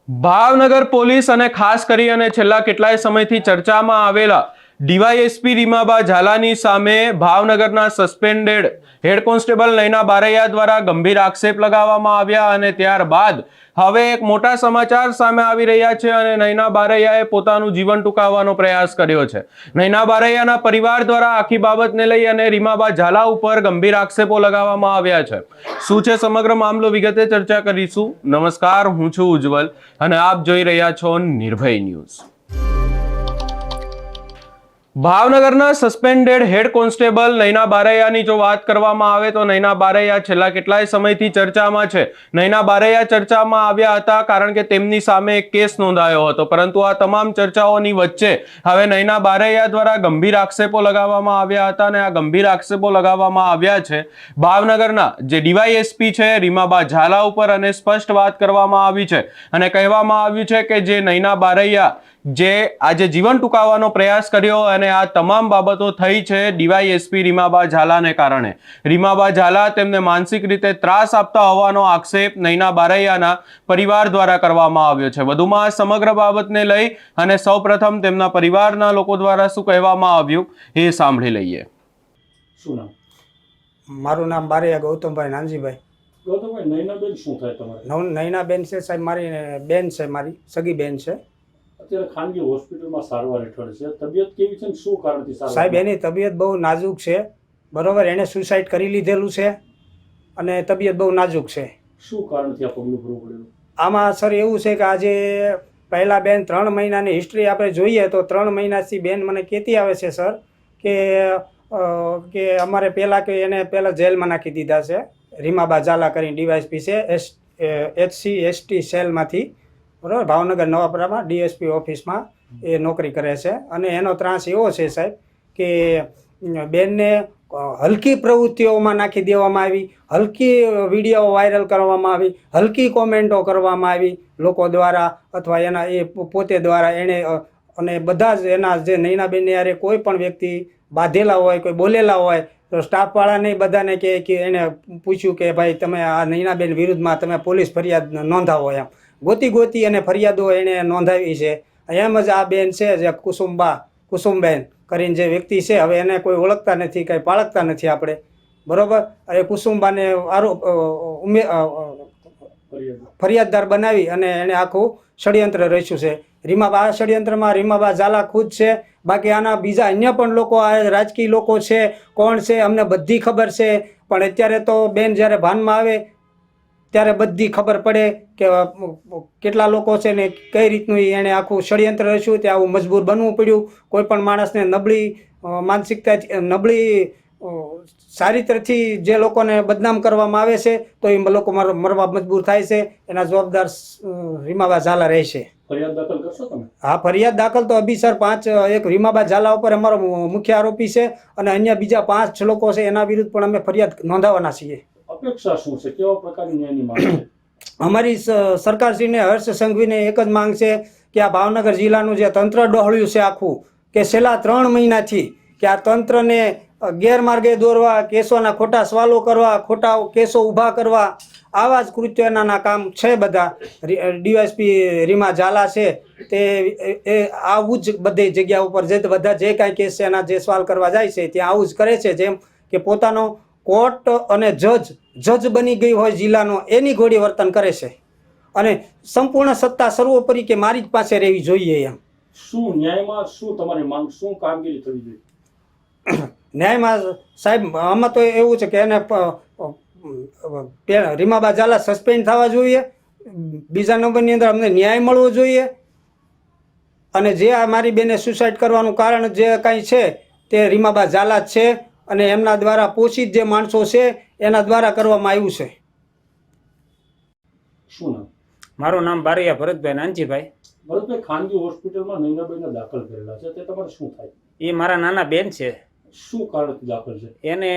Bhavnagar police અને ખાસ કરી અને છેલ્લા કેટલાય સમયથી ચર્ચામાં આવેલા ડીવાયએસપી રીમાબા ઝાલાની સામે ભાવનગરના suspended head constable Nayna Baraiya દ્વારા ગંભીર આક્ષેપ લગાવવામાં આવ્યા અને ત્યારબાદ હવે એક મોટા સમાચાર સામે આવી રહ્યા છે અને નયના બારૈયાએ પોતાનું જીવન ટૂંકાવવાનો પ્રયાસ કર્યો છે। નયના બારૈયાના પરિવાર દ્વારા આખી બાબતને લઈ અને રીમાબા ઝાલા ઉપર ગંભીર આક્ષેપો લગાવવામાં આવ્યા છે। શું છે સમગ્ર મામલો વિગતે ચર્ચા કરીશું। નમસ્કાર, હું છું ઉજ્જવલ અને આપ જોઈ રહ્યા છો નિર્ભય ન્યૂઝ। ભાવનગરના સસ્પેન્ડેડ હેડ કોન્સ્ટેબલ નયના બારૈયાની જો વાત કરવામાં આવે તો નયના બારૈયા છેલ્લા કેટલાય સમયથી ચર્ચામાં છે। નયના બારૈયા ચર્ચામાં આવ્યા હતા કારણ કે તેમની સામે એક કેસ નોંધાયો હતો, પરંતુ આ તમામ ચર્ચાઓની વચ્ચે હવે નયના બારૈયા દ્વારા ગંભીર આક્ષેપો લગાવવામાં આવ્યા હતા અને આ ગંભીર આક્ષેપો લગાવવામાં આવ્યા છે ભાવનગરના જે ડીવાયએસપી છે રીમાબા ઝાલા ઉપર અને સ્પષ્ટ વાત કરવામાં આવી છે અને કહેવામાં આવ્યું છે કે જે નયના બારૈયા જે આજે જીવન ટૂંકાવવાનો પ્રયાસ કર્યો અને આ તમામ બાબતો થઈ છે ડીવાયએસપી રીમાબા ઝાલાને કારણે। રીમાબા ઝાલા તેમને માનસિક રીતે ત્રાસ આપતા હોવાનો આક્ષેપ નયના બારૈયાના પરિવાર દ્વારા કરવામાં આવ્યો છે। વધુમાં આ સમગ્ર બાબતને લઈ અને સૌપ્રથમ તેમના પરિવારના લોકો દ્વારા શું કહેવામાં આવ્યું એ સાંભળી લઈએ। શું નામ? મારું નામ બારૈયા ગૌતમભાઈ નાનજીભાઈ। ગૌતમભાઈ, નયનાબેન શું થાય તમારે? નયનાબેન છે સાહેબ, મારી બેન છે, મારી સગી બેન છે। અત્યારે ખાનગી હોસ્પિટલમાં સારવાર હેઠળ છે। તબિયત કેવી છે ને શું કારણથી સારવાર? સાહેબ એની તબિયત બહુ નાજુક છે, બરોબર। એને સુસાઇડ કરી લીધેલું છે અને તબિયત બહુ નાજુક છે। શું કારણથી આ પગલું ભરવું પડ્યું? આમાં સર એવું છે કે આજે પહેલાં બેન 3 મહિનાની હિસ્ટ્રી આપણે જોઈએ તો 3 મહિનાથી બેન મને કહેતી આવે છે સર કે અમારે પહેલાં કે એને પહેલાં જેલમાં નાખી દીધા છે। રીમાબા ઝાલા કરીને ડીવાયએસપી છે SC/ST સેલમાંથી, બરાબર, ભાવનગર નવાપરામાં ડીએસપી ઓફિસમાં એ નોકરી કરે છે। અને એનો ત્રાસ એવો છે સાહેબ કે બેનને હલકી પ્રવૃત્તિઓમાં નાખી દેવામાં આવી, હલકી વિડીયો વાયરલ કરવામાં આવી, હલકી કોમેન્ટો કરવામાં આવી લોકો દ્વારા અથવા એના એ પોતે દ્વારા એણે, અને બધા જ એના જે નયનાબેનને યારે કોઈ પણ વ્યક્તિ બાંધેલા હોય, કોઈ બોલેલા હોય તો સ્ટાફવાળાને બધાને કે એને પૂછ્યું કે ભાઈ તમે આ નયનાબેન વિરુદ્ધમાં તમે પોલીસ ફરિયાદ નોંધાવો એમ ગોતી અને ફરિયાદો એણે નોંધાવી છે। એમ જ આ બેન છે જે કુસુમબેન કરીને જે વ્યક્તિ છે, હવે એને કોઈ ઓળખતા નથી, કંઈ પાળખતા નથી આપણે, બરાબર। એ કુસુમબાને ફરિયાદદાર બનાવી અને એણે આખું ષડયંત્ર રચ્યું છે। આ ષડયંત્રમાં રીમાબા ઝાલા ખુદ છે, બાકી આના બીજા અન્ય પણ લોકો, આ રાજકીય લોકો છે, કોણ છે અમને બધી ખબર છે, પણ અત્યારે તો બેન જ્યારે ભાનમાં આવે ત્યારે બધી ખબર પડે કે કેટલા લોકો છે ને કઈ રીતનું એણે આખું ષડયંત્ર રચ્યું, તે આવું મજબૂર બનવું પડ્યું। કોઈ પણ માણસને નબળી માનસિકતા, નબળી ચારિત્રથી જે લોકોને બદનામ કરવામાં આવે છે તો એ લોકો મરવા મજબૂર થાય છે। એના જવાબદાર રીમાબા ઝાલા રહેશે। ફરિયાદ દાખલ કરશો તમે? હા, ફરિયાદ દાખલ તો અભિસર 5 એક રીમાબા ઝાલા ઉપર અમારો મુખ્ય આરોપી છે અને અન્ય બીજા 5 લોકો છે એના વિરુદ્ધ પણ અમે ફરિયાદ નોંધાવવાના છીએ। અપેક્ષા શું છે? કેવા પ્રકારની ન્યાયની માંગ છે? અમારી સરકારશ્રીને, હર્ષ સંઘવીને એક જ માંગ છે કે આ ભાવનગર જિલ્લાનું જે તંત્ર ડહોળ્યું છે આખું, કે છેલ્લા 3 મહિનાથી કે આ તંત્રને ગેરમાર્ગે દોરવા, કેસોના ખોટા સવાલો કરવા, ખોટા કેસો ઊભા કરવા, આવા જ કૃત્યોના કામ છે બધા। ડીવાયએસપી રીમા ઝાલા છે તે આવું જ બધી જગ્યા ઉપર બધા જે કાંઈ કેસ છે એના જે સવાલ કરવા જાય છે ત્યાં આવું જ કરે છે, જેમ કે પોતાનો કોર્ટ અને જજ બની ગઈ હોય જિલ્લાનો એની ઘોડી વર્તન કરે છે અને સંપૂર્ણ સત્તા સર્વોપરી કે મારી જ પાસે રહેવી જોઈએ એમ। શું ન્યાયમાં શું તમારી માંગ, શું કામગીરી થવી જોઈએ? ન્યાયમાં સાહેબ આમાં તો એવું છે કે એને રીમાબા ઝાલા સસ્પેન્ડ થવા જોઈએ, બીજા નંબરની અંદર અમને ન્યાય મળવો જોઈએ અને જે આ મારી બેને સુસાઇડ કરવાનું કારણ જે કાંઈ છે તે રીમાબા ઝાલા જ છે અને એમના દ્વારા પોષિત જે માણસો છે એના દ્વારા કરવામાં આવ્યું છે। શું નામ? મારું નામ બારૈયા ભરતભાઈ નાનજીભાઈ। ભરતભાઈ, ખાનગી હોસ્પિટલમાં નયનાબેનને દાખલ કરેલા છે, તે તમારે શું થાય? એ મારા નાના બેન છે। શું કારણથી દાખલ છે? એને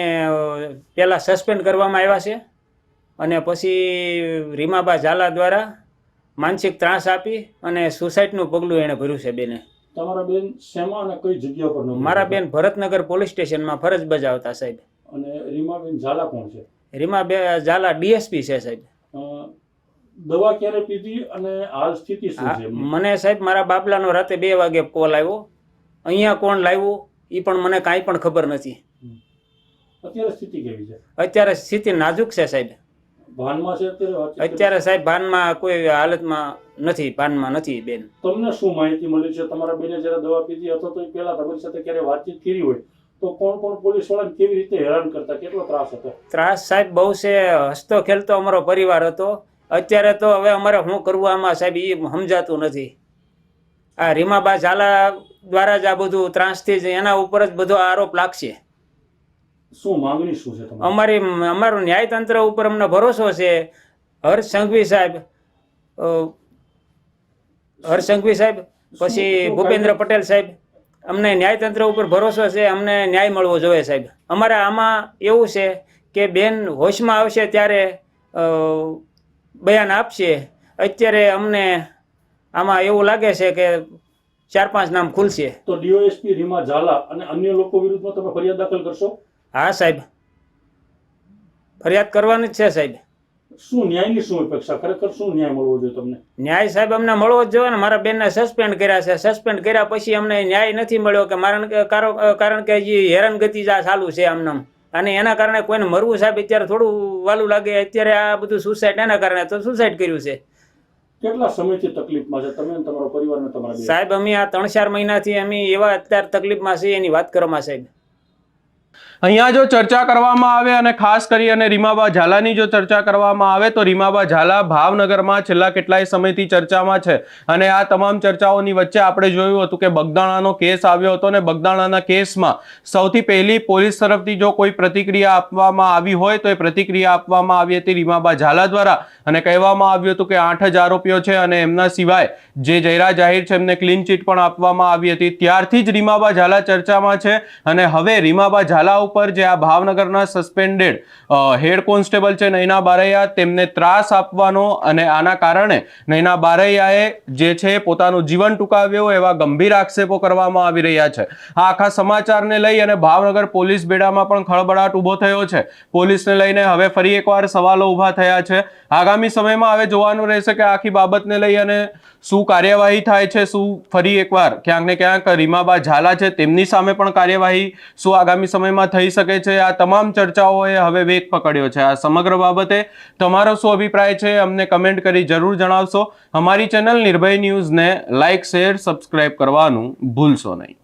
પહેલાં સસ્પેન્ડ કરવામાં આવ્યા છે અને પછી રીમાબા ઝાલા દ્વારા માનસિક ત્રાસ આપી અને સુસાઇડનું પગલું એણે ભર્યું છે બેને। તમારા બેન શેમાં અને કઈ જગ્યા પર? મારા બેન ભરતનગર પોલીસ સ્ટેશનમાં ફરજ બજાવતા સાહેબ। અને રીમાબેન ઝાલા કોણ છે? રીમાબેન ઝાલા ડીએસપી છે સાહેબ। દવા ક્યારે પીધી અને હાલ સ્થિતિ શું હા, છે એમની? મને સાહેબ મારા બાબલાનો રાતે 2 વાગે કોલ આવ્યો. અહીંયા કોણ લાવ્યું એ પણ મને કાંઈ પણ ખબર નથી. અત્યારે સ્થિતિ કેવી છે? અત્યારે સ્થિતિ નાજુક છે સાહેબ. ભાનમાં છે અત્યારે? અત્યારે સાહેબ ભાનમાં કોઈ હાલતમાં નથી, ભાનમાં નથી બેન. તમને શું માહિતી મળી છે? તમારા બેને જયારે દવા પીધી અથવા તો પહેલા તમારી સાથે ક્યારે વાતચીત કરી હોય તો કોણ કોણ પોલીસ વાળાને કેવી રીતે હેરાન કરતા, કેટલો ત્રાસ હતો? ત્રાસ સાહેબ બહુ છે. હસતો ખેલતો અમારો પરિવાર હતો. અત્યારે તો હવે અમારે શું કરવું આમાં સાહેબ એ સમજાતું નથી. આ રીમાબા ઝાલા દ્વારા જ આ બધું ત્રાસથી જ એના ઉપર જ બધો આરોપ લાગશે. શું માંગણી શું છે તમારી? અમારું ન્યાયતંત્ર ઉપર અમને ભરોસો છે. હર્ષ સંઘવી સાહેબ, પછી ભૂપેન્દ્ર પટેલ સાહેબ, અમને ન્યાયતંત્ર ઉપર ભરોસો છે. અમને ન્યાય મળવો જોઈએ સાહેબ. અમારે આમાં એવું છે કે બેન હોશમાં આવશે ત્યારે બયાન આપશે. અત્યારે અમને આમાં એવું લાગે છે કે 4-5 નામ ખુલશે. તો ડીવાયએસપી રીમા ઝાલા અને અન્ય લોકો વિરુદ્ધમાં તમે ફરિયાદ દાખલ કરશો? હા સાહેબ, ફરિયાદ કરવાની જ છે સાહેબ. શું ન્યાયની શું અપેક્ષા? ખરેખર શું ન્યાય મળવો જોઈએ તમને? ન્યાય સાહેબ અમને મળવો જ જોઈએ ને. મારા બેનને સસ્પેન્ડ કર્યા છે. સસ્પેન્ડ કર્યા પછી અમને ન્યાય નથી મળ્યો કે કારણ કે હજી હેરાનગતિ જ આ ચાલુ છે આમનામ. અને એના કારણે કોઈને મરવું સાહેબ અત્યારે થોડું વાલું લાગે. અત્યારે આ બધું સુસાઇડ એના કારણે તો સુસાઇડ કર્યું છે. કેટલા સમયથી તકલીફમાં છે તમે અને તમારો પરિવાર ને તમારા બેન? સાહેબ અમે આ 3-4 મહિનાથી અમે એવા અત્યારે તકલીફમાં છીએ એની વાત કરવામાં સાહેબ. અહીંયા જો ચર્ચા કરવામાં આવે અને ખાસ કરી અને રીમાબા ઝાલાની જો ચર્ચા કરવામાં આવે તો રીમાબા ઝાલા ભાવનગરમાં છેલ્લા કેટલાય સમયથી ચર્ચામાં છે. અને આ તમામ ચર્ચાઓની વચ્ચે આપણે જોયું હતું કે બગદાણાનો કેસ આવ્યો હતો અને બગદાણાના કેસમાં સૌથી પહેલી પોલીસ તરફથી જો કોઈ પ્રતિક્રિયા આપવામાં આવી હોય તો એ પ્રતિક્રિયા આપવામાં આવી હતી રીમાબા ઝાલા દ્વારા અને કહેવામાં આવ્યું હતું કે 8 જ આરોપીઓ છે અને એમના સિવાય જે જયરા જાહેર છે એમને ક્લીન ચીટ પણ આપવામાં આવી હતી. ત્યારથી જ રીમાબા ઝાલા ચર્ચામાં છે. અને હવે રીમાબા ઝાલા ઉપર જે આ ભાવનગરના સસ્પેન્ડેડ હેડ કોન્સ્ટેબલ છે નૈના બારૈયા, તેમને ત્રાસ આપવાનો અને આના કારણે નૈના બારૈયાએ જે છે પોતાનું જીવન ટૂંકાવ્યું એવા ગંભીર આક્ષેપો કરવામાં આવી રહ્યા છે. આ આખા સમાચારને લઈ અને ભાવનગર પોલીસ બેડામાં પણ ખળબળાટ ઊભો થયો છે. પોલીસને લઈને હવે ફરી એકવાર સવાલો ઊભા થયા છે. આગામી સમયમાં હવે જોવાનું રહેશે કે આખી બાબતને લઈ અને શું કાર્યવાહી થાય છે. શું ફરી એકવાર ક્યાંક ને ક્યાંક રીમાબા ઝાલા છે તેમની સામે પણ કાર્યવાહી શું આગામી સમયમાં થઈ શકે છે. આ તમામ ચર્ચાઓએ હવે વેગ પકડ્યો છે. આ સમગ્ર બાબતે તમારો શું અભિપ્રાય છે અમને કમેન્ટ કરી જરૂર જણાવશો. અમારી ચેનલ નિર્ભય ન્યૂઝને લાઇક, શેર, સબસ્ક્રાઇબ કરવાનું ભૂલશો નહીં.